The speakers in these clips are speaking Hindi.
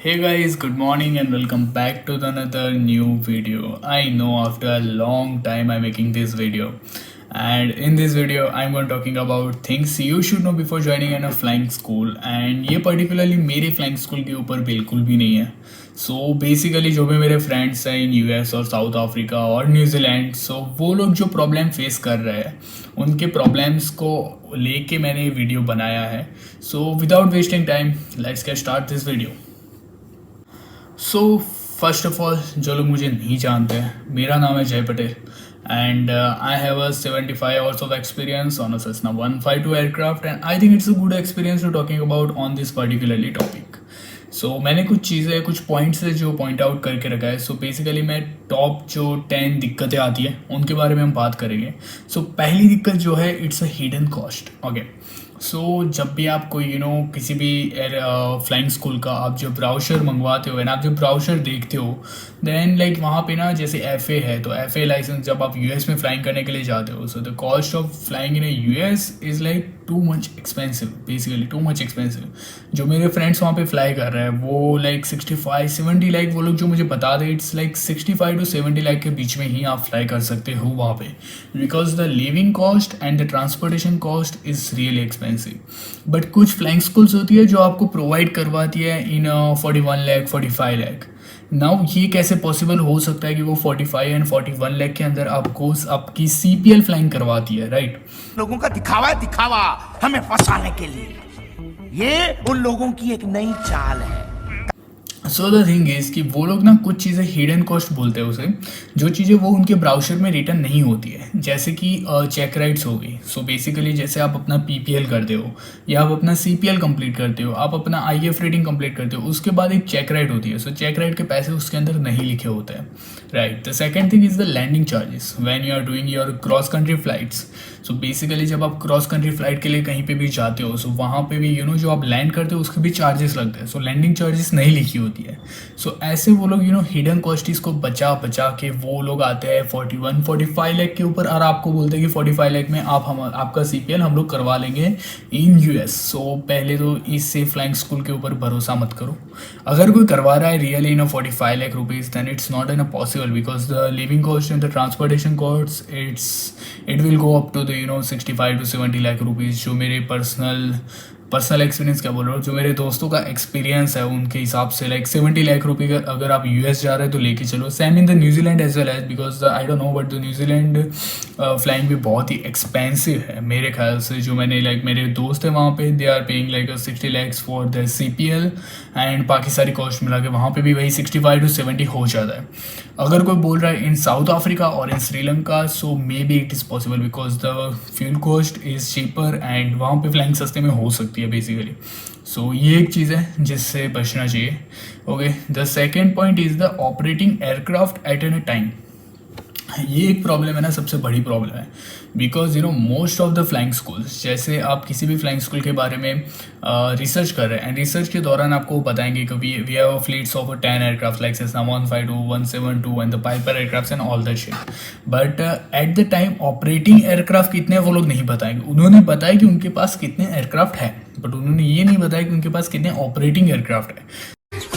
Hey guys, good morning and welcome back to another new video. I know after a long time I'm making this video. And in this video I'm going to talking about things you should know before joining in a flying school. And ये particularly मेरे flying school के ऊपर बिल्कुल भी नहीं है. So basically जो भी मेरे friends हैं in US और South Africa और न्यूजीलैंड, so वो लोग जो प्रॉब्लम फेस कर रहे हैं उनके प्रॉब्लम्स को लेके मैंने ये वीडियो बनाया है. So without wasting time, let's get start this video. So first of all, जो लोग मुझे नहीं जानते हैं, मेरा नाम है Jay Patel and I have a 75 hours of experience on a Cessna 152 aircraft and I think it's a good experience to talking about on this particularly topic. So मैंने कुछ चीज़ें, कुछ पॉइंट्स है जो पॉइंट आउट करके रखा है. सो बेसिकली मैं टॉप जो 10 दिक्कतें आती है उनके बारे में हम बात करेंगे. सो पहली दिक्कत जो है, it's a hidden cost. Okay, so जब भी आप कोई किसी भी फ्लाइंग स्कूल का आप जब ब्राउचर मंगवाते हो, आप जब ब्राउचर देखते हो, देन लाइक वहाँ पे ना जैसे FA है, तो FA लाइसेंस जब आप US में फ्लाइंग करने के लिए जाते हो, so the cost of flying in US is like too much expensive, basically too much expensive. जो मेरे फ्रेंड्स वहाँ पे फ्लाई कर रहे हैं वो लाइक 65-70 लाख, वो लोग जो मुझे बता दें, इट्स लाइक 65 to 70 लाख के बीच में ही आप फ्लाई कर सकते हो वहाँ पे, because the living cost and the transportation cost is really expensive. But कुछ फ्लाइंग स्कूल्स होती है जो आपको प्रोवाइड करवाती है इन 41 लाख 45 लाख. नाउ ये कैसे पॉसिबल हो सकता है कि वो 45 एंड 41 लाख के अंदर आपको आपकी CPL फ्लाइंग करवाती है, राइट? लोगों का दिखावा है, दिखावा हमें फंसाने के लिए. ये उन लोगों की एक नई चाल है. सो द थिंग इज़ कि वो लोग ना कुछ चीज़ें हिडन कॉस्ट बोलते हैं उसे, जो चीज़ें वो उनके ब्राउचर में रिटर्न नहीं होती है, जैसे कि चेक राइड्स हो गई. सो बेसिकली जैसे आप अपना PPL करते हो या आप अपना CPL कंप्लीट करते हो, आप अपना IF रेटिंग कंप्लीट करते हो, उसके बाद एक चेक राइड होती है. सो चेक राइड के पैसे उसके अंदर नहीं लिखे होते हैं, right? The second thing is the landing charges when you are doing your cross country flights. So basically जब आप क्रॉस कंट्री फ्लाइट के लिए कहीं पे भी जाते हो, सो वहाँ पे भी जो आप लैंड करते हो उसके भी चार्जेस लगते हैं. सो लैंडिंग चार्जेस नहीं लिखी होती है. सो ऐसे वो लोग हिडन कॉस्टिस को बचा बचा के वो लोग आते हैं 41-45 लाख के ऊपर और आपको बोलते हैं कि 45 लाख में आपका CPL हम लोग करवा लेंगे इन US. सो पहले तो इससे फ्लाइंग स्कूल के ऊपर भरोसा मत करो. अगर कोई करवा रहा है really 45 lakh rupees, then it's not in a possible, because the living cost and the transportation cost it will go up to the 65 to 70 lakh rupees. जो मेरे पर्सनल एक्सपीरियंस क्या बोल रहा हूँ, जो मेरे दोस्तों का एक्सपीरियंस है उनके हिसाब से लाइक 70 लाख रुपये का अगर आप US जा रहे हो तो लेके चलो. Same in the New Zealand as well as, because I don't know but the New Zealand flying भी बहुत ही एक्सपेंसिव है मेरे ख्याल से. जो मैंने लाइक मेरे दोस्त हैं वहाँ पे, they are paying like 60 lakhs for the CPL and बाकी सारी कॉस्ट मिला के वहाँ पे भी वही 65 to 70 हो जाता है. अगर कोई बोल रहा है इन साउथ अफ्रीका और in Sri Lanka, so maybe it is possible because the fuel cost is cheaper and वहाँ पे फ्लाइंग सस्ते में हो सकती है बेसिकली. सो ये एक चीज़ है जिससे बचना चाहिए. Okay, the second point is the operating aircraft at an time. ये एक प्रॉब्लम है ना, सबसे बड़ी प्रॉब्लम है, because most of the flying schools, जैसे आप किसी भी फ्लाइंग स्कूल के बारे में रिसर्च कर रहे हैं एंड रिसर्च के दौरान आपको बताएंगे कि we have fleets of 10 aircraft like Cessna 152, 172 and the Piper aircraft and all that shit. But at the time operating aircraft कितने हैं वो लोग नहीं बताएंगे. उन्होंने बताया कि उनके पास कितने एयरक्राफ्ट है, बट उन्होंने ये नहीं बताया कि उनके पास कितने ऑपरेटिंग एयरक्राफ्ट है.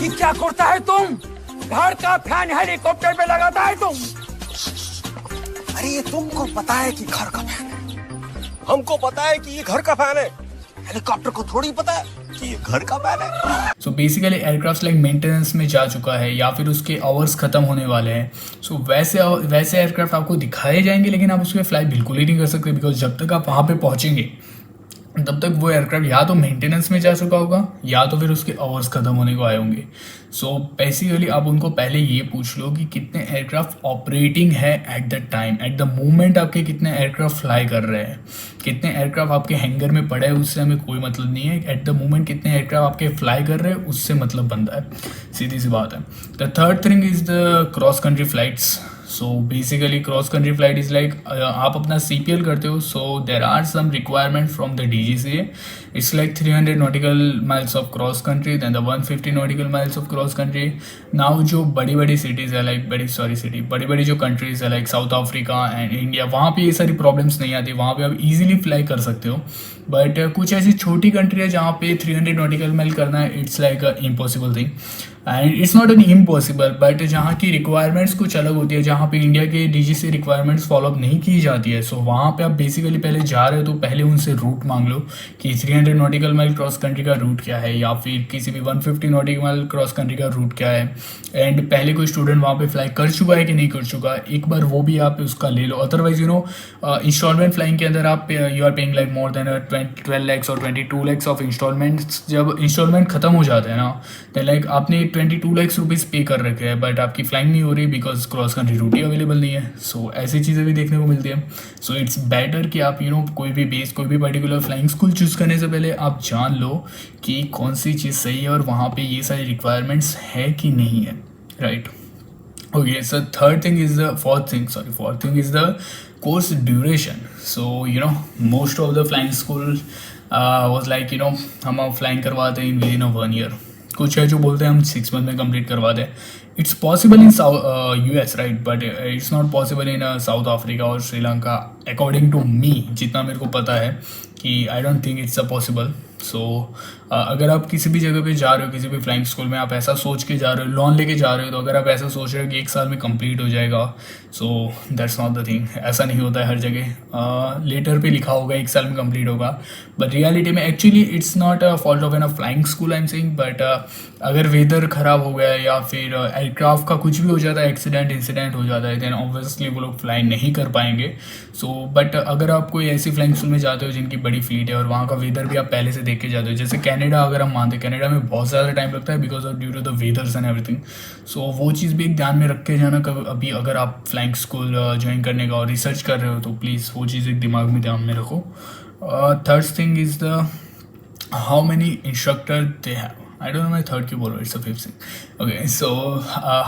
क्या करता है तुम? घर का फैन हेलीकॉप्टर पे लगाता है तुम? अरे ये तुमको पता है कि घर का फैन है, हमको पता है कि ये घर का फैन है, हेलीकॉप्टर को थोड़ी पता है कि ये घर का फैन है. So basically aircraft like maintenance में जा चुका है या फिर उसके आवर्स खत्म होने वाले हैं. सो वैसे एयरक्राफ्ट आपको दिखाए जाएंगे, लेकिन आप उसके फ्लाई बिल्कुल ही नहीं कर सकते, बिकॉज जब तक आप वहाँ पे पहुँचेंगे तब तक वो एयरक्राफ्ट या तो मेंटेनेंस में जा चुका होगा या तो फिर उसके आवर्स ख़त्म होने को आए होंगे. सो बेसिकली आप उनको पहले ये पूछ लो कि कितने एयरक्राफ्ट ऑपरेटिंग है eight the time, at the moment आपके कितने एयरक्राफ्ट फ्लाई कर रहे हैं. कितने एयरक्राफ्ट आपके हैंगर में पड़े हैं उससे हमें कोई मतलब नहीं है. एट द मोमेंट कितने एयरक्राफ्ट आपके फ्लाई कर रहे हैं उससे मतलब बनता है, सीधी सी बात है. The third thing is the cross country flights. So basically cross country flight is like आप अपना CPL करते हो, so there are some requirement from the DGCA. It's like 300 nautical miles of cross country, than the 150 nautical miles of cross country. Now जो बड़ी बड़ी सिटीज़ है लाइक बड़ी बड़ी जो कंट्रीज़ है like south Africa and India, वहाँ पे ये सारी प्रॉब्लम्स नहीं आती, वहाँ पे आप इजीली फ्लाई कर सकते हो. बट कुछ ऐसी छोटी कंट्री है जहाँ पे 300 नॉटिकल माइल करना है, it's like a impossible thing. And it's not an impossible, but जहाँ की रिक्वायरमेंट्स कुछ अलग होती है, जहाँ पे इंडिया के डीजीसी रिक्वायरमेंट्स फॉलो अप नहीं की जाती है, सो वहाँ पे आप बेसिकली पहले जा रहे हो तो पहले उनसे रूट मांग लो कि 300 नॉटिकल माइल क्रॉस कंट्री का रूट क्या है, या फिर किसी भी 150 नॉटिकल माइल क्रॉस कंट्री का रूट क्या है, एंड पहले कोई स्टूडेंट वहाँ पे फ्लाई कर चुका है कि नहीं कर चुका, एक बार वो भी आप उसका ले लो। अदरवाइज इंस्टॉलमेंट फ्लाइंग के अंदर आप you are paying like more than 12 lakhs और 22 लैक्स ऑफ इंस्टॉलमेंट्स। जब इंस्टॉलमेंट खत्म हो जाते हैं ना, तो लाइक आपने 22 लैक्स रुपीज़ पे कर रखे हैं, बट आपकी फ्लाइंग नहीं हो रही बिकॉज क्रॉस कंट्री रूट ही अवेलेबल नहीं है। सो ऐसी चीज़ें भी देखने को मिलती है। सो इट्स बेटर कि आप कोई भी बेस, कोई भी पर्टिकुलर फ्लाइंग स्कूल चूज़ करने से पहले आप जान लो कि कौन सी चीज़ सही है और वहाँ पे ये सारी रिक्वायरमेंट्स है कि नहीं है, right. Okay, so fourth thing is the course duration. So most of the flying school was like हम flying करवाते हैं in within a 1 year। कुछ है जो बोलते हैं हम 6 मंथ में कंप्लीट करवाते हैं। It's possible in US, right, but it's not possible in South Africa और श्रीलंका अकॉर्डिंग टू मी, जितना मेरे को पता है कि I don't think it's a possible. So अगर आप किसी भी जगह पे जा रहे हो, किसी भी फ्लाइंग स्कूल में आप ऐसा सोच के जा रहे हो, लोन लेके जा रहे हो, तो अगर आप ऐसा सोच रहे हो कि 1 साल में कंप्लीट हो जाएगा, so that's not the thing. ऐसा नहीं होता है हर जगह। लेटर पे लिखा होगा 1 साल में कंप्लीट होगा, बट रियलिटी में actually it's not a fault of an a flying school I am saying, but अगर वेदर ख़राब हो गया या फिर एयरक्राफ्ट का कुछ भी हो जाता है, इंसिडेंट हो जाता है, देन ऑब्वियसली वो लोग फ्लाई नहीं कर पाएंगे। सो बट अगर आप कोई ऐसी फ्लाइंग स्कूल में जाते हो जिनकी बड़ी फ्लीट है और वहाँ का वेदर भी आप पहले से देख के जाते हो, जैसे कनाडा अगर हम मानते हैं, कनाडा में बहुत ज़्यादा टाइम लगता है because of due to the weathers and everything. So वो चीज़ भी एक ध्यान में रख के जाना। अभी अगर आप फ्लाइंग स्कूल ज्वाइन करने का और रिसर्च कर रहे हो तो प्लीज़ वो चीज़ एक दिमाग में ध्यान में रखो। Third thing is the how many instructor they have. I don't know my third क्यों बोल रहा हूँ, it's a fifth thing. Okay, so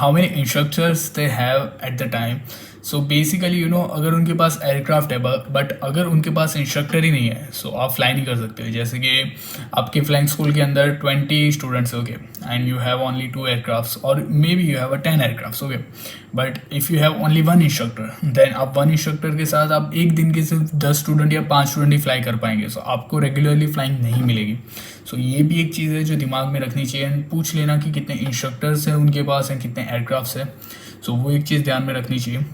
how many instructors they have at the time. So basically अगर उनके पास एयरक्राफ्ट है बट अगर उनके पास इंस्ट्रक्टर ही नहीं है, सो आप फ्लाई नहीं कर सकते। जैसे कि आपके फ्लाइंग स्कूल के अंदर 20 स्टूडेंट्स हो गए and you have only 2 aircrafts और maybe you have 10 aircrafts, okay, but if you have only 1 instructor, then आप 1 इंस्ट्रक्टर के साथ आप एक दिन के सिर्फ 10 स्टूडेंट या 5 स्टूडेंट ही फ्लाई कर पाएंगे। सो आपको रेगुलरली फ्लाइंग नहीं मिलेगी। सो ये भी एक चीज़ है जो दिमाग में रखनी चाहिए। पूछ लेना कि कितने इंस्ट्रक्टर्स हैं उनके पास हैं, कितने एयरक्राफ्ट्स हैं। सो वो एक चीज़ ध्यान में रखनी चाहिए।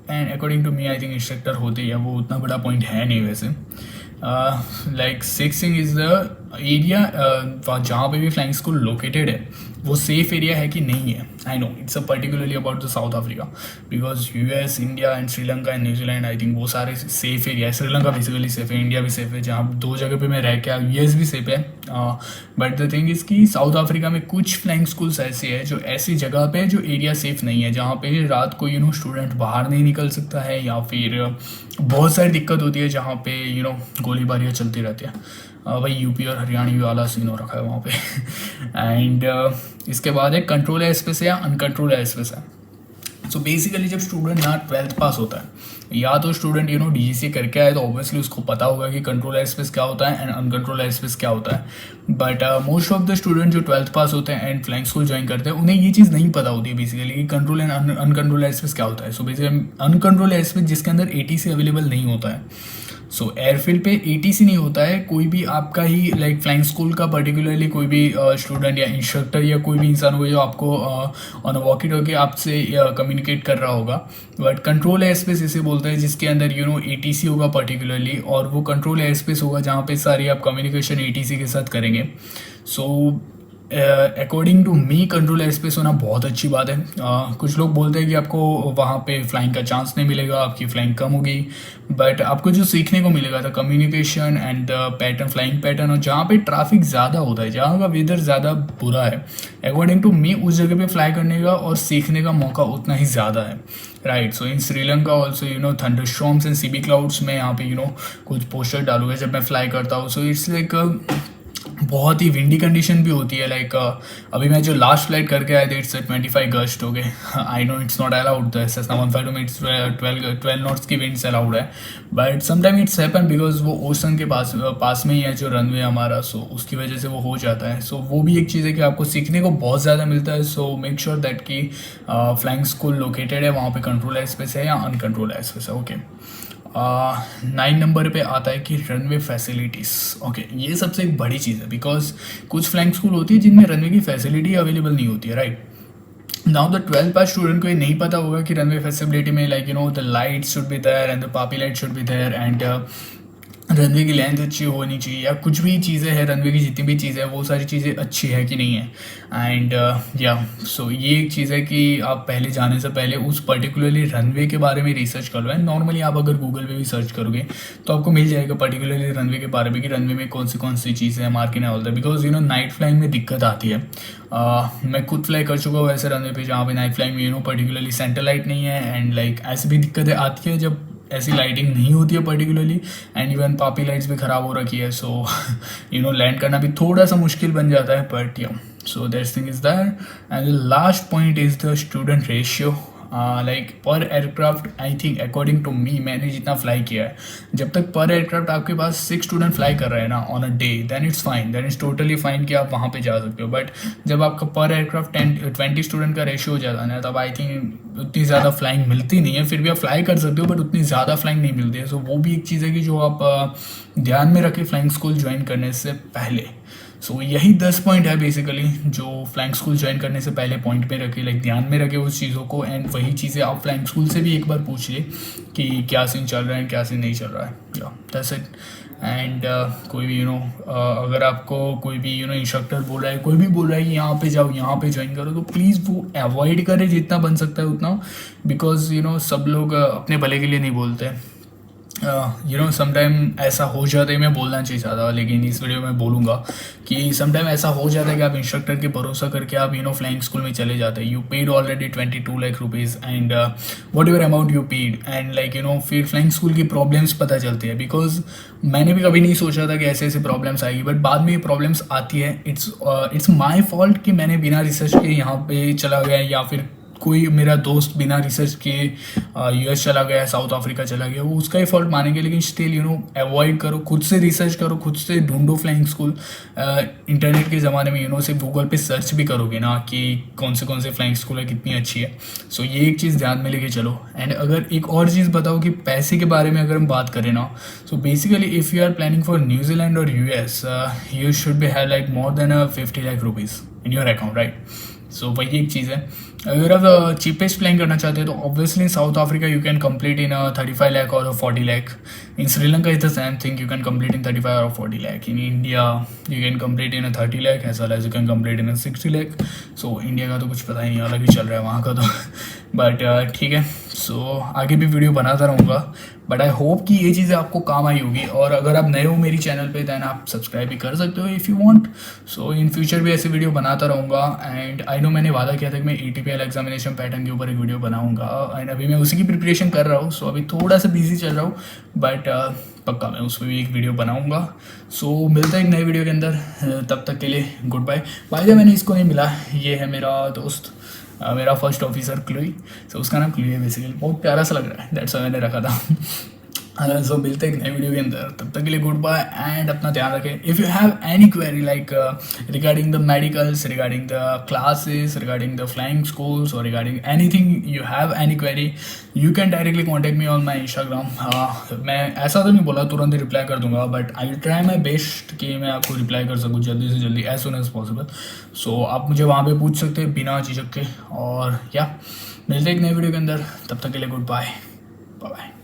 And according to me I think instructor होते हैं, वो उतना बड़ा पॉइंट है नहीं वैसे। Like six thing is the area जहाँ पे भी फ्लाइंग स्कूल लोकेटेड है वो सेफ एरिया है कि नहीं है। I know it's a particularly about the south Africa because US, India and Sri Lanka and New Zealand, I think वो सारे सेफ एरिया है। श्रीलंका बेसिकली सेफ है, इंडिया भी सेफ है, जहाँ 2 जगह पे मैं रह के US भी सेफ है। बट द थिंग इज़ कि साउथ अफ्रीका में कुछ फ्लाइंग स्कूल्स ऐसे है जो ऐसी जगह पे जो एरिया सेफ नहीं है, जहाँ पे रात को स्टूडेंट बाहर नहीं निकल सकता है या फिर बहुत सारी दिक्कत होती है, जहाँ पे गोलीबारियाँ चलती रहती है। भाई यूपी और हरियाणा वाला सीन हो रखा है वहाँ पे। एंड इसके बाद है कंट्रोल एयर स्पेस है या अनकंट्रोल एयर स्पेस है। सो बेसिकली जब स्टूडेंट ना 12th पास होता है या तो स्टूडेंट DGC करके आए तो ऑब्वियसली उसको पता होगा कि कंट्रोल एयर स्पेस क्या होता है एंड अनकंट्रोल एयर स्पेस क्या होता है। But most of the student जो 12th पास होते हैं एंड फ्लाइंग स्कूल ज्वाइन करते हैं उन्हें ये चीज़ नहीं पता होती है बेसिकली कि control and uncontrol air space क्या होता है। So basically uncontrol air space जिसके अंदर ATC अवेलेबल नहीं होता है। सो एयरफील्ड पे ATC नहीं होता है, कोई भी आपका ही लाइक फ्लाइंग स्कूल का पर्टिकुलरली कोई भी स्टूडेंट या इंस्ट्रक्टर या कोई भी इंसान होगा जो आपको ऑन वॉकी टॉकी आपसे कम्युनिकेट कर रहा होगा। बट कंट्रोल एयर स्पेस इसे बोलते हैं जिसके अंदर ATC होगा पर्टिकुलरली, और वो कंट्रोल एयर स्पेस होगा जहाँ पे सारी आप कम्युनिकेशन ATC के साथ करेंगे। So according to me control air space होना बहुत अच्छी बात है। कुछ लोग बोलते हैं कि आपको वहाँ पे फ्लाइंग का चांस नहीं मिलेगा, आपकी फ्लाइंग कम होगी, बट आपको जो सीखने को मिलेगा था communication and pattern, flying pattern, और जहाँ पे ट्रैफिक ज़्यादा होता है, जहाँ का वेदर ज़्यादा बुरा है, अकॉर्डिंग टू मी उस जगह पे फ्लाई करने का और सीखने का मौका उतना ही ज़्यादा है, right. So in Sri Lanka also thunderstorms and CB clouds में यहाँ पे कुछ पोस्टर डालूंगा जब मैं फ्लाई करता हूँ। सो इट्स लाइक बहुत ही विंडी कंडीशन भी होती है। लाइक अभी मैं जो लास्ट फ्लाइट करके आया था इट्स 25 गस्ट हो गए। I know it's not allowed, Cessna 152 में इट्स 12 नॉट्स की विंड्स अलाउड है, but sometime it's happen because वो ओशन के पास में ही है जो रनवे हमारा, सो उसकी वजह से वो हो जाता है। सो वो भी एक चीज़ है कि आपको सीखने को बहुत ज़्यादा मिलता है। सो मेक श्योर दैट कि फ्लाइंग स्कूल लोकेटेड है वहाँ पे कंट्रोल एयर स्पेस है या अनकंट्रोल एयर स्पेस है, ओके। 9 नंबर पे आता है कि रनवे फैसिलिटीज़। ओके, ये सबसे एक बड़ी चीज़ है बिकॉज कुछ फ्लाइंग स्कूल होती है जिनमें रनवे की फैसिलिटी अवेलेबल नहीं होती है, right. Now the 12th pass student को ये नहीं पता होगा कि रनवे फैसिलिटी में like the light should be there and the PAPI light should be there and runway की लेंथ अच्छी होनी चाहिए या कुछ भी चीज़ें हैं, रनवे की जितनी भी चीज़ें हैं वो सारी चीज़ें अच्छी है कि नहीं है। एंड या सो ये एक चीज़ है कि आप पहले जाने से पहले उस पर्टिकुलरली रनवे के बारे में रिसर्च कर लो। एंड नॉर्मली आप अगर गूगल पे भी सर्च करोगे तो आपको मिल जाएगा पर्टिकुलरली रनवे के बारे में कि रनवे में कौन सी चीज़ें हैं, मार्किंग है all that. Because night flying में दिक्कत आती है। मैं खुद फ्लाई कर चुका हूँ ऐसे रनवे पे जहाँ पे नाइट फ्लाइंग में पर्टिकुलरली सेंटर लाइट नहीं है एंड लाइक ऐसी भी दिक्कतें आती है जब ऐसी लाइटिंग नहीं होती है पर्टिकुलरली एंड इवन पापी लाइट्स भी ख़राब हो रखी है। सो लैंड करना भी थोड़ा सा मुश्किल बन जाता है, बट या so that thing is that. And the last point is the student ratio. Like per aircraft I think according to me, मैंने जितना फ्लाई किया है, जब तक पर एयरक्राफ्ट आपके पास 6 स्टूडेंट फ्लाई कर रहे हैं ना on a day, then it's fine, then it's totally fine कि आप वहाँ पे जा सकते हो। बट जब आपका पर एयरक्राफ्ट 20 स्टूडेंट का रेशियो हो जाता है ना, तब आई थिंक उतनी ज़्यादा फ्लाइंग मिलती नहीं है। फिर भी आप फ्लाई कर सकते हो बट उतनी ज़्यादा फ्लाइंग नहीं मिलती है। सो वो भी एक चीज़ है कि जो आप ध्यान में रखें फ्लाइंग स्कूल ज्वाइन करने से पहले। सो यही 10 पॉइंट है बेसिकली जो फ्लाइंग स्कूल ज्वाइन करने से पहले पॉइंट में रखे, लाइक ध्यान में रखे उस चीज़ों को। एंड वही चीज़ें आप फ्लाइंग स्कूल से भी एक बार पूछ ले कि क्या सीन चल रहा है, क्या सीन नहीं चल रहा है। या दैट्स इट। एंड कोई भी अगर आपको कोई भी इंस्ट्रक्टर बोल रहा है, कोई भी बोल रहा है कि यहाँ पे जाओ, यहाँ पे ज्वाइन करो, तो प्लीज़ वो अवॉइड करें जितना बन सकता है उतना। बिकॉज सब लोग अपने भले के लिए नहीं बोलते। समटाइम ऐसा हो जाता है, मैं बोलना चाहिए ज़्यादा लेकिन इस वीडियो में बोलूँगा कि समटाइम ऐसा हो जाता है कि आप इंस्ट्रक्टर के भरोसा करके आप फ्लाइंग स्कूल में चले जाते हैं। You paid already 22 lakh rupees and what ever amount you paid and like फिर फ्लाइंग स्कूल की प्रॉब्लम्स पता चलती है। बिकॉज मैंने भी कभी नहीं सोचा था कि ऐसे ऐसे प्रॉब्लम्स आएगी, बट बाद में ये प्रॉब्लम्स आती है। इट्स माई फॉल्ट कि मैंने बिना रिसर्च के यहाँ पे चला गया, या फिर कोई मेरा दोस्त बिना रिसर्च के यूएस चला गया, साउथ अफ्रीका चला गया, वो उसका ही फॉल्ट मानेंगे। लेकिन स्टिल अवॉइड करो, खुद से रिसर्च करो, खुद से ढूंढो फ्लाइंग स्कूल। इंटरनेट के ज़माने में सिर्फ गूगल पे सर्च भी करोगे ना कि कौन से फ्लाइंग स्कूल है, कितनी अच्छी है। सो ये एक चीज़ ध्यान में लेके चलो। एंड अगर एक और चीज़ बताओ कि पैसे के बारे में अगर हम बात करें ना, so basically if you are planning for New Zealand और US, you should be have like more than 50 lakh rupees in your account, right. So वही एक चीज़ है। अगर आप चीपेस्ट प्लान करना चाहते हो तो obviously South Africa you can complete in 35 lakh और 40 lakh. In Sri Lanka is the same thing, you can complete in 35 और 40 lakh. In India you can complete in 30 lakh as well as you can complete in 60 lakh. So India का तो कुछ पता ही नहीं, अलग ही चल रहा है वहाँ का तो। बट ठीक है, सो आगे भी वीडियो बनाता रहूँगा। बट आई होप कि ये चीज़ें आपको काम आई होगी। और अगर आप नए हो मेरी चैनल पे दैन आप सब्सक्राइब भी कर सकते हो if you want. So in future भी ऐसे वीडियो बनाता रहूँगा। एंड आई नो मैंने वादा किया था कि मैं ATPL एग्जामिनेशन पैटर्न के ऊपर एक वीडियो बनाऊँगा एंड अभी मैं उसी की प्रिपरेशन कर रहा हूँ। सो अभी थोड़ा सा बिजी चल रहा हूँ बट पक्का मैं उस पर भी एक वीडियो बनाऊँगा। सो मिलता है एक नए वीडियो के अंदर, तब तक के लिए गुड बाय। बाय मैंने इसको नहीं मिला, ये है मेरा दोस्त, मेरा फर्स्ट ऑफिसर क्लूई। सो उसका नाम क्लूई है बेसिकली, बहुत प्यारा सा लग रहा है, दैट्स व्हाई मैंने रखा था। सो मिलते हैं एक नए वीडियो के अंदर, तब तक के लिए गुड बाय एंड अपना ध्यान रखें। If you have any query like regarding the medicals, regarding the classes, regarding the flying schools और regarding anything, you have any query, you can directly contact me on my Instagram. मैं ऐसा तो नहीं बोला तुरंत ही रिप्लाई कर दूंगा, but I will try my best कि मैं आपको रिप्लाई कर सकूँ जल्दी से जल्दी, एज सुन एज पॉसिबल। सो आप मुझे वहाँ पे पूछ सकते हैं बिना झिझक के। और या मिलते हैं एक नए वीडियो के अंदर, तब तक के लिए गुड बाय, बाय बाय।